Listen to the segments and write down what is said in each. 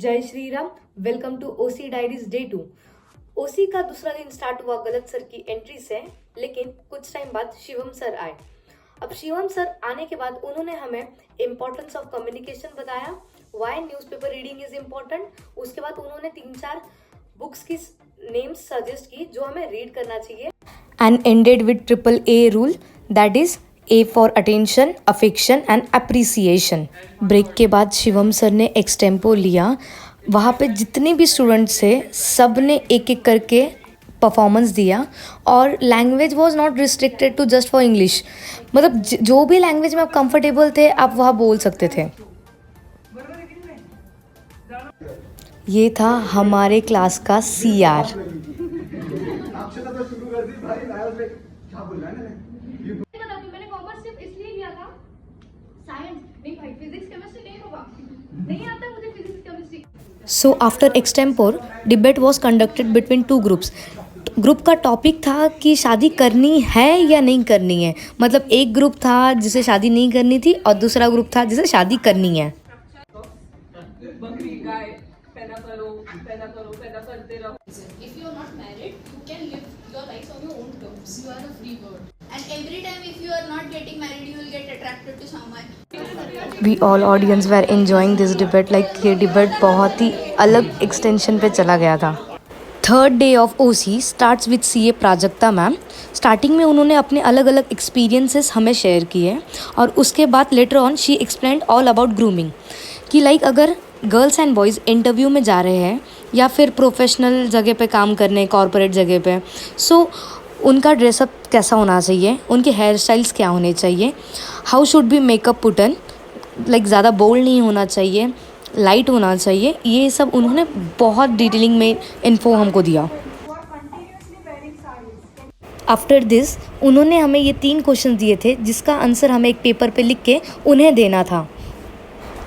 जय Shri Ram. Welcome to OC diaries day 2। OC का दूसरा दिन स्टार्ट हुआ गलत सर की एंट्री से, लेकिन कुछ टाइम बाद शिवम सर आए। अब शिवम सर आने के बाद उन्होंने हमें इम्पोर्टेंस ऑफ कम्युनिकेशन बताया, why newspaper reading is important. उसके बाद उन्होंने 3-4 बुक्स की नेम्स सजेस्ट की जो हमें रीड करना चाहिए and ended with triple A rule, that is A for attention, affection and appreciation. Break के बाद शिवम सर ने एक्सटेम्पो लिया। वहाँ पे जितने भी स्टूडेंट्स थे सब ने एक एक करके परफॉर्मेंस दिया और language was not restricted to just for English. मतलब जो भी लैंग्वेज में आप कंफर्टेबल थे आप वहाँ बोल सकते थे। ये था हमारे क्लास का सीआर। मैंने कॉमर्स सिर्फ इसलिए लिया था, साइंस नहीं भाई, फिजिक्स केमिस्ट्री नहीं होगा, नहीं आता मुझे physics chemistry. So after extempore debate was conducted between 2 groups. Group का टॉपिक था कि शादी करनी है या नहीं करनी है। मतलब एक ग्रुप था जिसे शादी नहीं करनी थी और दूसरा ग्रुप था जिसे शादी करनी है। बकरी गाय पैदा करो पैदा करो पैदा करते रहो। If you are not married, you can live your life on your own terms. You are a free bird. And every time if you are not getting married, you will get attracted to someone. We all audience were enjoying this debate. Like ये debate बहुत ही अलग extension पे चला गया था। Third day of OC starts with CA Prajakta ma'am. Starting में उन्होंने अपने अलग अलग एक्सपीरियंसेस हमें शेयर किए और उसके बाद later on she explained all about grooming कि लाइक अगर गर्ल्स एंड बॉयज़ इंटरव्यू में जा रहे हैं या फिर प्रोफेशनल जगह पे काम करने, कॉरपोरेट जगह पे, सो उनका ड्रेसअप कैसा होना चाहिए, उनके हेयर स्टाइल्स क्या होने चाहिए, how should be makeup Putin, like ज़्यादा बोल्ड नहीं होना चाहिए, लाइट होना चाहिए। ये सब उन्होंने बहुत डिटेलिंग में इन्फो हमको दिया। आफ्टर दिस उन्होंने हमें ये 3 क्वेश्चन दिए थे जिसका आंसर हमें एक पेपर पे लिख के उन्हें देना था।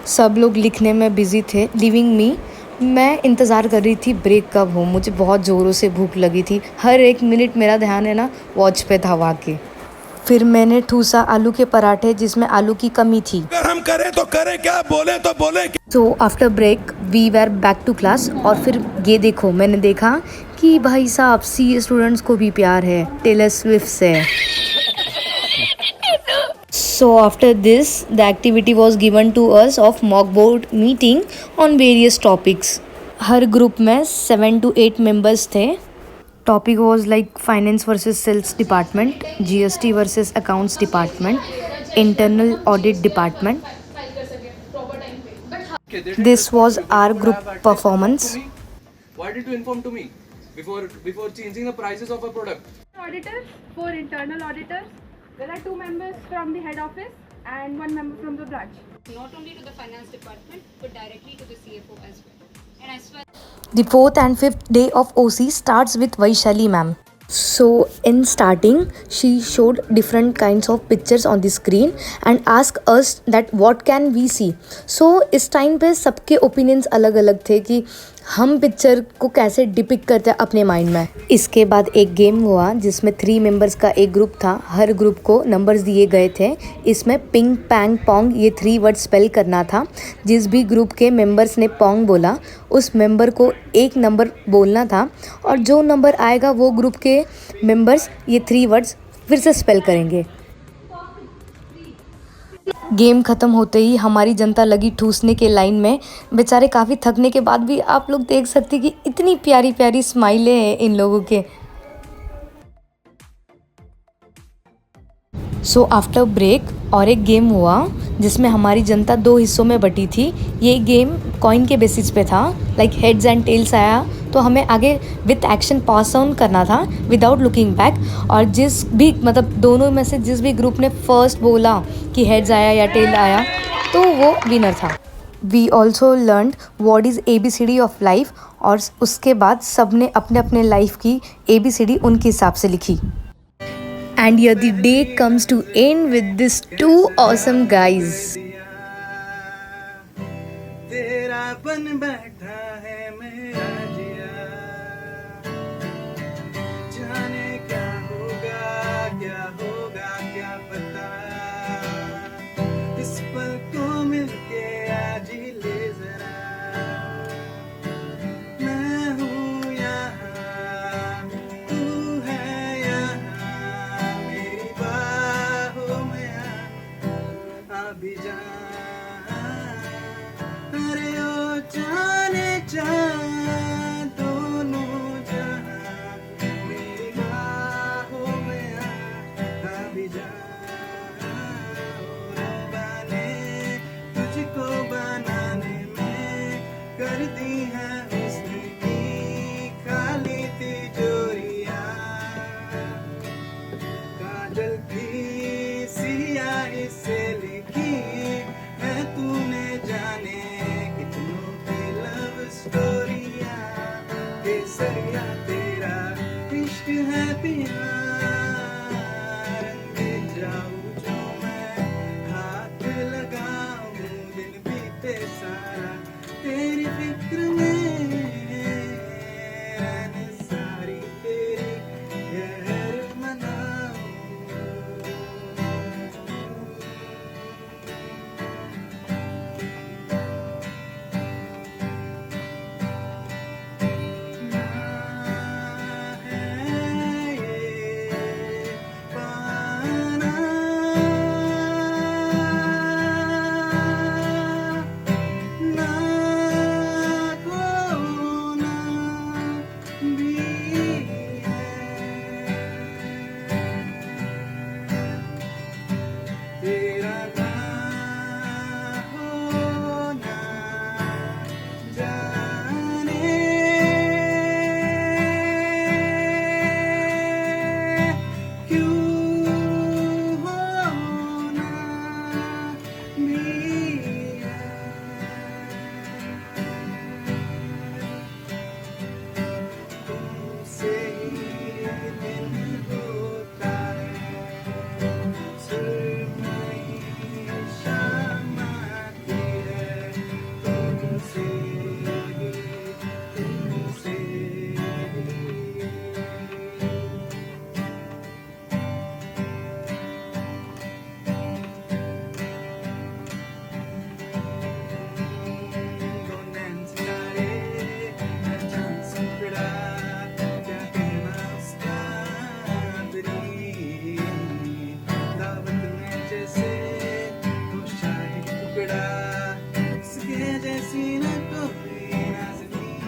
सब लोग लिखने में बिजी थे, लिविंग मी। मैं इंतज़ार कर रही थी ब्रेक कब हो। मुझे बहुत ज़ोरों से भूख लगी थी। हर एक मिनट मेरा ध्यान है ना वॉच पे था वाकई। फिर मैंने ठूसा आलू के पराठे जिसमें आलू की कमी थी। अगर हम करें तो करें क्या, बोले तो बोले। So after break we were back to class. और फिर ये देखो, मैंने देखा कि भाई साहब सी स्टूडेंट्स को भी प्यार है टेलर स्विफ्ट से। So after this, the activity was given to us of mock board meeting on various topics. Her group में 7 to 8 members थे। Topic was like finance versus sales department, GST versus accounts department, internal audit department. This was our group performance. Why did you inform to me before changing the prices of a product? Auditors, 4 internal auditors. There are 2 members from the head office and 1 member from the branch. Not only to the finance department but directly to the CFO as well. And as well, The 4th and 5th day of OC starts with Vaishali ma'am. So in starting she showed different kinds of pictures on the screen and asked us that what can we see. So इस time पे सबके opinions अलग अलग थे कि हम picture को कैसे डिपिक्ट करते हैं अपने माइंड में। इसके बाद एक गेम हुआ जिसमें 3 मेंबर्स का एक ग्रुप था। हर ग्रुप को नंबर्स दिए गए थे। इसमें पिंग पैंग पोंग ये 3 वर्ड स्पेल करना था। जिस भी ग्रुप के मेंबर्स ने पोंग बोला उस मेंबर को एक नंबर बोलना था और जो नंबर आएगा वो ग्रुप के मेंबर्स ये 3 वर्ड्स फिर से स्पेल करेंगे। गेम ख़त्म होते ही हमारी जनता लगी ठूसने के लाइन में। बेचारे काफ़ी थकने के बाद भी आप लोग देख सकते कि इतनी प्यारी प्यारी स्माइलें हैं इन लोगों के। सो आफ्टर ब्रेक और एक गेम हुआ जिसमें हमारी जनता 2 हिस्सों में बटी थी। ये गेम कॉइन के बेसिस पे था, लाइक हेड्स एंड टेल्स आया तो हमें आगे विथ एक्शन पास ऑन करना था विदाउट लुकिंग बैक। और जिस भी मतलब दोनों में से जिस भी ग्रुप ने फर्स्ट बोला कि हेड्स आया या टेल आया तो वो विनर था। We also learn what is ABCD of life और उसके बाद सब ने अपने अपने लाइफ की ABCD उनके हिसाब से लिखी। And here the day comes to end with these 2 awesome guys. तेरा बन बैठा है मेरा जिया, जाने क्या होगा क्या पता, इस पल को मिलके आज ही ले जरा। कर दी है हुस्न की खाली तिजोरियां, काजल की सियाही से लिखी है तूने जाने कितनों की लव स्टोरियां, केसरिया तेरा इश्क है पिया, रंग जाऊं जो मैं हाथ लगाऊं दिन बीते सारा तेरी फिक्र में रहने सारी तेरी गहर मनाऊं। ना है ये पाना, ना खोना भी है, तेरा ना होना जाने क्यों होना भी है, तुमसे ही दिन होता है, सुरमई शाम आती है, तुमसे ही, तुमसे ही। Gonden सितारे हर चांद सुपड़ा, क्या कहना उसका तेरी दावत में जैसे वो शाही टुकड़ा, उसके जैसी न कोई नाज़नीं,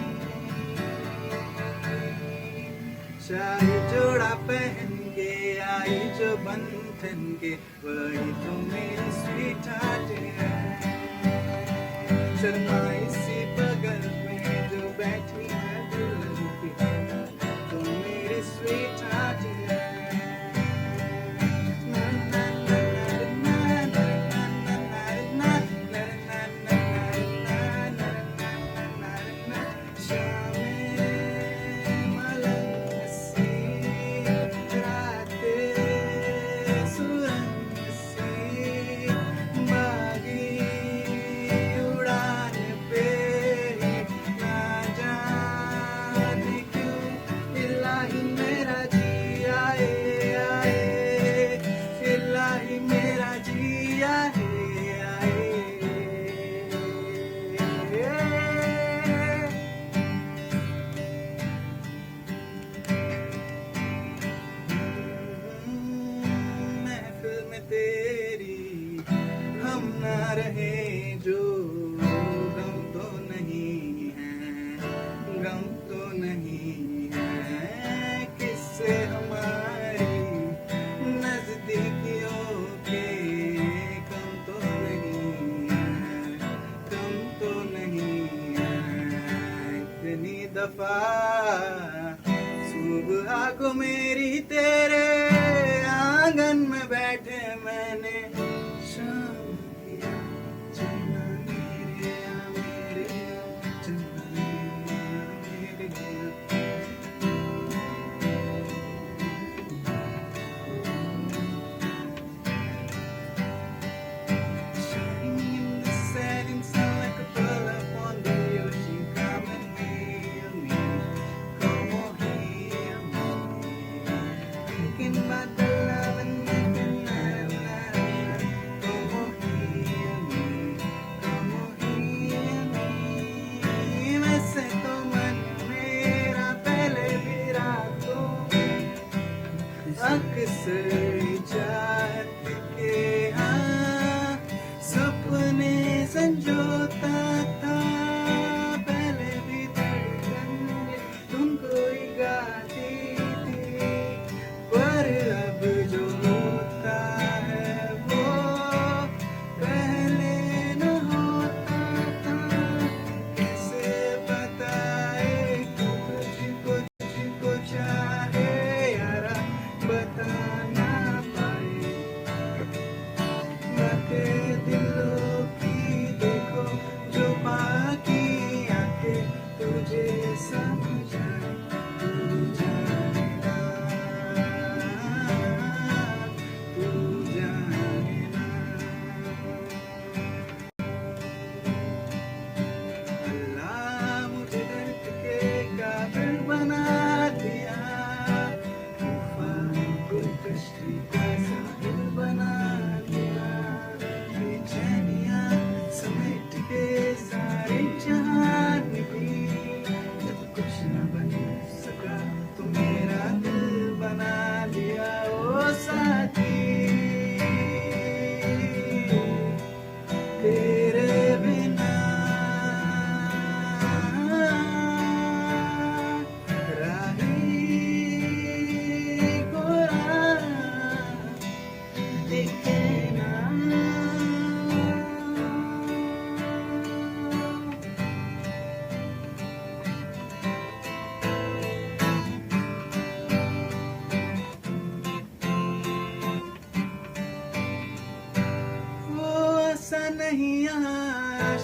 शाही जोड़ा पहन के आई जो बंधन के, वही तो मेरी स्वीट हार्ट है, शर्माई सी बगल में जो बैठी है दुल्हन की, तो मेरी स्वीट हार्ट है। ना ना ना ना ना ना ना ना ना ना ना ना ना ना, शामें मलंग सी, रातें सुरंग सी, बागी उड़ान पे ना जाने क्यों इलाही मेरा जी आए आए, इलाही मेरा जी आए आए। महफिल में तेरी हम ना रहे जो गम तो नहीं है, गम तो नहीं है, किससे हमारी नजदीकियों के कम तो नहीं है, कम तो नहीं है। इतनी दफा सुबह को मेरी तेरे आंगन में बैठे मैंने शाम किया, चन्ना मेरे या मेरे या, चन्ना मेरे या मेरे या। Shining in the setting sun like a pearl upon the ocean, come and hear me, come on hear me, thinking about the love and making love, come on hear me, come on hear me, वैसे तो मन मेरा पहले भी रातों अक्सर चाहत के हाँ सपने संजोता था, पहले भी धड़कन तुमको ही गाती थी, पर अब जो होता है वो पहले न होता था, कैसे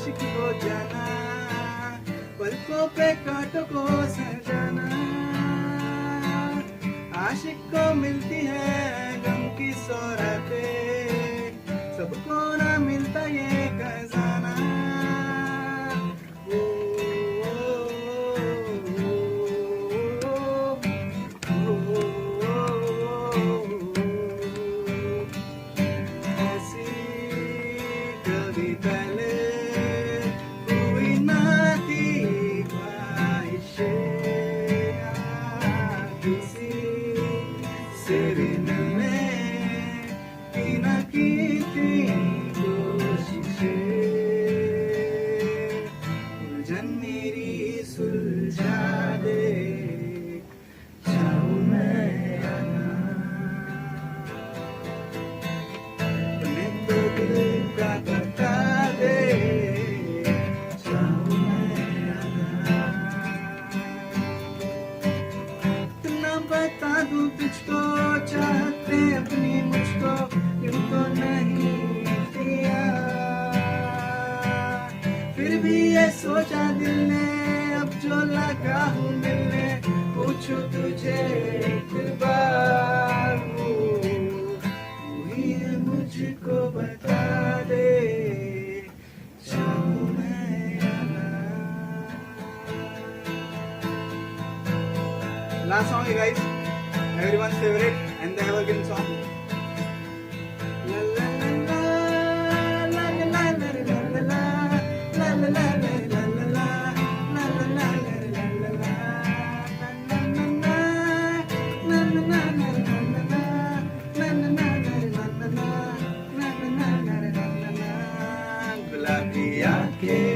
आशिक हो जाना, पलकों पे कांटों को सजाना। आशिक को मिलती है गम की सौगातें, सबको ना मिलता ये खजाना। ओ, ऐसी कभी पहले हुई ना थी ख्वाहिशें, किसी से भी मिलने की ना की थी कोशिशें। उलझन मेरी सुलझा दे, चाहूं मैं या ना, तूने तो दिल का बता दे, चाहूं मैं या ना। इतना बता दूं तुझको, चाहते अपनी मुझको यूं तो नहीं दिया। फिर भी ये सोचा दिल ने, अब जो लगा हूँ मिलने, पूछूं तुझे एक बार, वही है मुझको बता दे, चाहूं मैं या ना। Last song, you guys. Everyone's favorite and the evergreen song. La la la la, la la la la la la, la la la la la la la, la la la la la la la, na na na na na na na, na na na na na na na, na na na na na na na। गुलाबी आंखें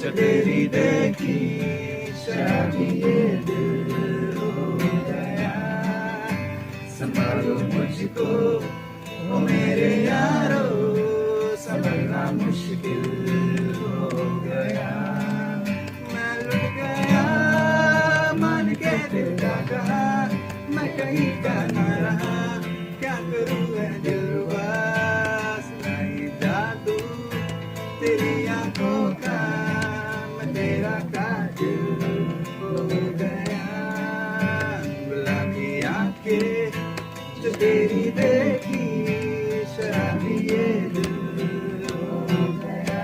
जो तेरी देखी, शराबी ये दिल हो गया। संभालो मुझको ओ मेरे यारो, संभलना मुश्किल हो गया। मैं लुट गया मान के दिल का कहा, मैं कहीं का ना रहा, क्या करूँ मैं दिलरुबा। सुनाई जादू तेरी आंखों का, मैं तेरा कातिल हो गया। गुलाबी आंखें जो तेरी देखी, शराबी ये दिल हो गया।